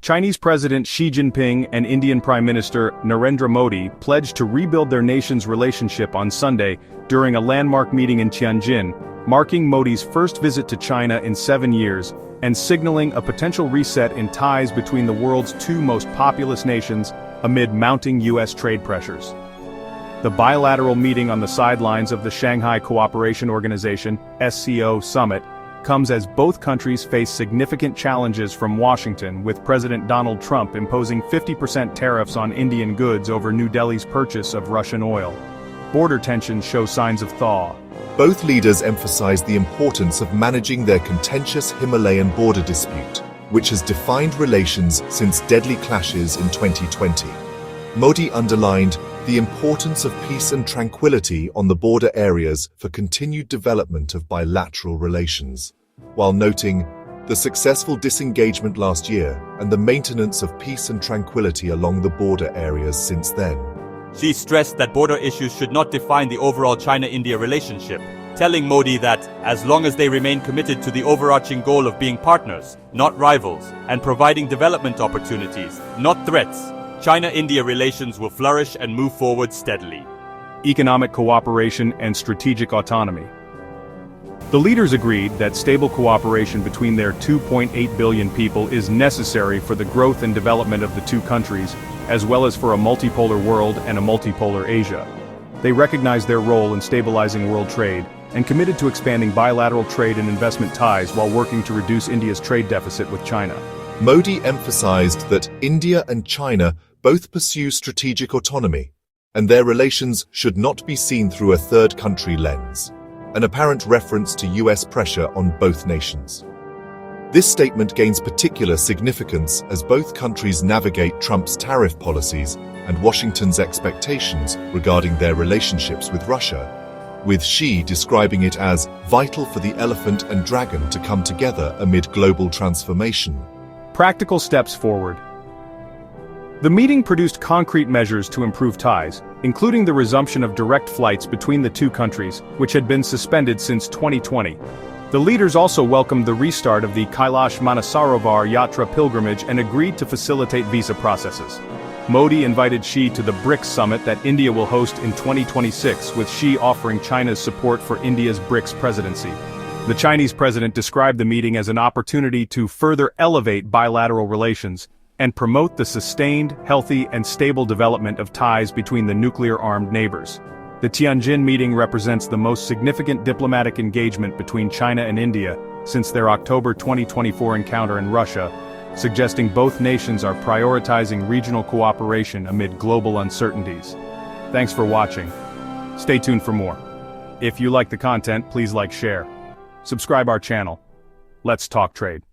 Chinese President Xi Jinping and Indian Prime Minister Narendra Modi pledged to rebuild their nation's relationship on Sunday during a landmark meeting in Tianjin, marking Modi's first visit to China in 7 years and signaling a potential reset in ties between the world's two most populous nations amid mounting U.S. trade pressures. The bilateral meeting on the sidelines of the Shanghai Cooperation Organization (SCO) summit comes as both countries face significant challenges from Washington, with President Donald Trump imposing 50% tariffs on Indian goods over New Delhi's purchase of Russian oil. Border tensions show signs of thaw. Both leaders emphasized the importance of managing their contentious Himalayan border dispute, which has defined relations since deadly clashes in 2020. Modi underlined the importance of peace and tranquility on the border areas for continued development of bilateral relations, while noting the successful disengagement last year and the maintenance of peace and tranquility along the border areas since then. She stressed that border issues should not define the overall China-India relationship, telling Modi that, as long as they remain committed to the overarching goal of being partners, not rivals, and providing development opportunities, not threats, China-India relations will flourish and move forward steadily. Economic cooperation and strategic autonomy. The leaders agreed that stable cooperation between their 2.8 billion people is necessary for the growth and development of the two countries, as well as for a multipolar world and a multipolar Asia. They recognized their role in stabilizing world trade and committed to expanding bilateral trade and investment ties while working to reduce India's trade deficit with China. Modi emphasized that India and China both pursue strategic autonomy, and their relations should not be seen through a third country lens, an apparent reference to US pressure on both nations. This statement gains particular significance as both countries navigate Trump's tariff policies and Washington's expectations regarding their relationships with Russia, with Xi describing it as vital for the elephant and dragon to come together amid global transformation. Practical steps forward. The meeting produced concrete measures to improve ties, including the resumption of direct flights between the two countries, which had been suspended since 2020. The leaders also welcomed the restart of the Kailash Manasarovar Yatra pilgrimage and agreed to facilitate visa processes. Modi invited Xi to the BRICS summit that India will host in 2026, with Xi offering China's support for India's BRICS presidency. The Chinese president described the meeting as an opportunity to further elevate bilateral relations and promote the sustained, healthy, and stable development of ties between the nuclear-armed neighbors. The Tianjin meeting represents the most significant diplomatic engagement between China and India since their October 2024 encounter in Russia, suggesting both nations are prioritizing regional cooperation amid global uncertainties. Thanks for watching. Stay tuned for more. If you like the content, please like, share. Subscribe our channel. Let's talk trade.